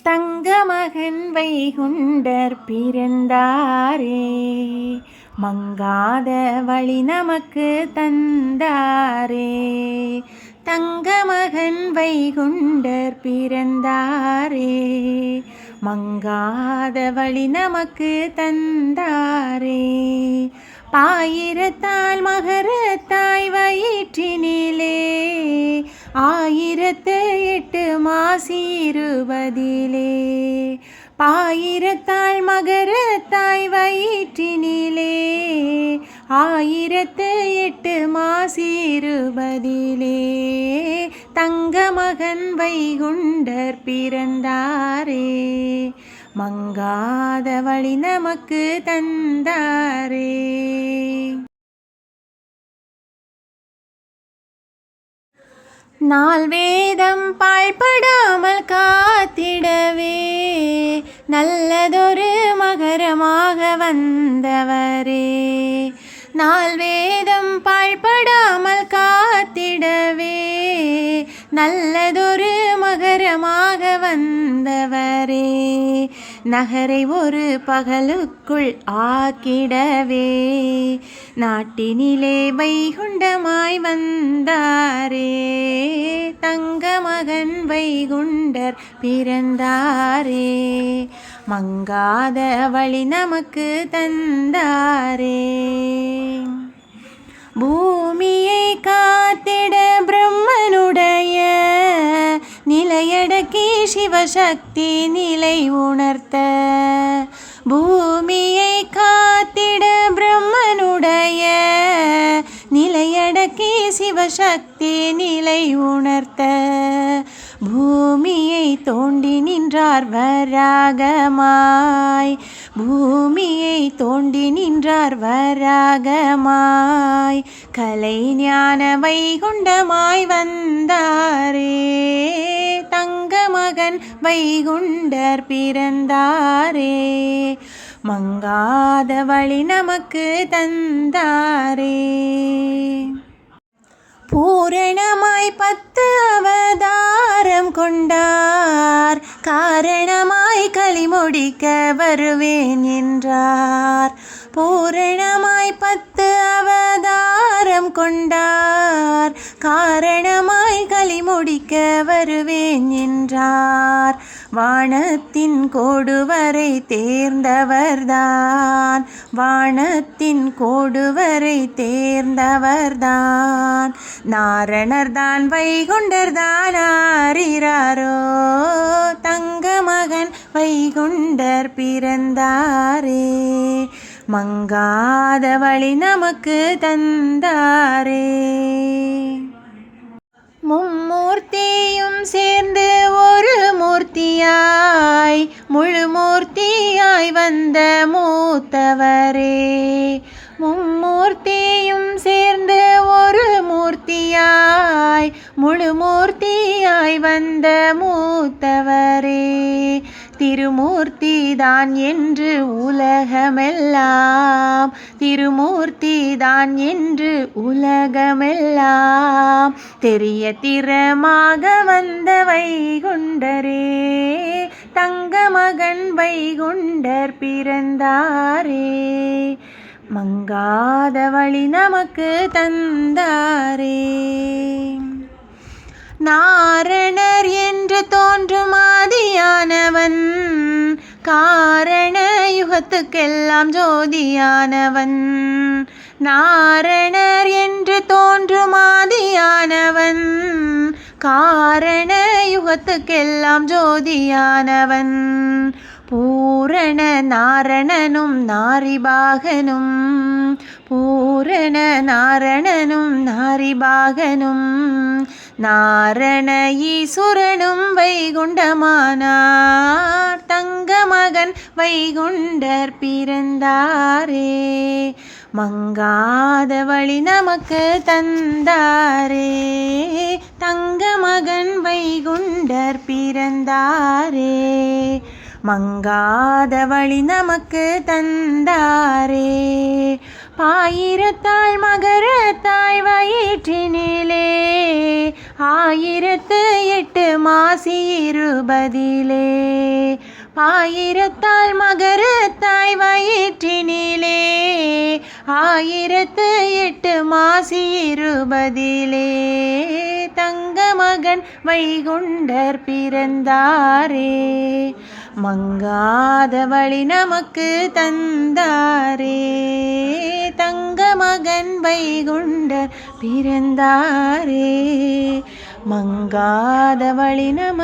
தங்கமகன் வைகுண்டர் பிறந்தாரே, மங்காத வழி நமக்கு தந்தாரே. தங்கமகன் வைகுண்டர் பிறந்தாரே, மங்காத வழி நமக்கு தந்தாரே. பாயிரத்தால் மகரத்தாய் வயிற்றினிலே, 1008 மாசி 20 பாயிரத்தால் மகரத்தாய் வயிற்றினிலே, 1008 மாசி 20 தங்கமகன் வைகுண்டர் பிறந்தாரே, மங்காத வழி நமக்கு தந்தாரே. நால் வேதம் பாழ்படாமல் காத்திடவே, நல்லதொரு மகரமாக வந்தவரே. நால் வேதம் பாழ்படாமல் காத்திடவே, நல்லதொரு மகரமாக வந்தவரே. நகரை ஒரு பகலுக்குள் ஆக்கிடவே, நாட்டினிலே வைகுண்டமாய் வந்தாரே. தங்கமகன் வைகுண்டர் பிறந்தாரே, மங்காத வழி நமக்கு தந்தாரே. பூமியை காத்திட பிரம்மனுடைய நிலையடக்கி சிவசக்தி நிலை உணர்த்த, பூமியை காத்திட பிரம்மனுடைய நிலையடக்கி சிவசக்தி நிலை உணர்த்த, பூமியை தோண்டி நின்றார் வராகமாய், பூமியை தோண்டி நின்றார் வராகமாய். கலை ஞான வைகுண்டமாய் வந்தாரே, தங்கமகன் வைகுண்டர் பிறந்தாரே, மங்காத வழி நமக்கு தந்தாரே. பூரணமாய் 10 அவதாரம் கொண்டார், காரணமாய் களி முடிக்க வருவேன் என்றார். பூரணமாய் 10 அவதாரம் கொண்டார், காரணமாய் களி முடிக்க வருவேன் என்றார். வானத்தின் கோடுவரை தேர்ந்தவர்தான், வானத்தின் கோடுவரை தேர்ந்தவர்தான். நாரணர்தான் வைகுண்டர்தான் ஆரிராரோ, தங்கமகன் வைகுண்டர் பிறந்தாரே, மங்காத வழி நமக்கு தந்தாரே. மும்மூர்த்தியும் சேர்ந்து ஒரு மூர்த்தியாய், முழு மூர்த்தியாய் வந்த மூத்தவரே. மும்மூர்த்தியும் சேர்ந்து ஒரு மூர்த்தியாய், முழு மூர்த்தியாய் வந்த மூத்தவரே. திருமூர்த்தி தான் என்று உலகமெல்லாம், திருமூர்த்தி தான் என்று உலகமெல்லாம் தெரிய திறமாக வந்த வைகுண்டரே, தங்கமகன் வைகுண்டர் பிறந்தாரே, மங்காத வழி நமக்கு தந்தாரே. நாரணர் என்று தோன்றும் ஆதியானவன், காரண யுகத்துக்கெல்லாம் ஜோதியானவன். நாரணர் என்று தோன்றும் ஆதியானவன், காரண யுகத்துக்கெல்லாம் ஜோதியானவன். பூரண நாரணனும் நாரிபாகனும், பூரண நாரணனும் நாரிபாகனும். நாரண ஈசுரனும் வைகுண்டமானார், தங்கமகன் வைகுண்டர் பிறந்தாரே, மங்காத வழி நமக்கு தந்தாரே. தங்கமகன் வைகுண்டர் பிறந்தாரே, மங்காத வழி நமக்கு தந்தாரே. பாயிரத்தாள் மகரத்தாய் வயிற்றினிலே 1008 மாசி 20 ஆயிரத்தால் மகரத்தாய் வயிற்றினிலே 1008 மாசி 20 தங்க மகன் வைகுண்டர் பிறந்தாரே. மங்காத வழி நமக்கு தந்தாரே. தங்க மகன் வைகுண்டர் பிறந்தாரே. மங்காத வழி நமக்கு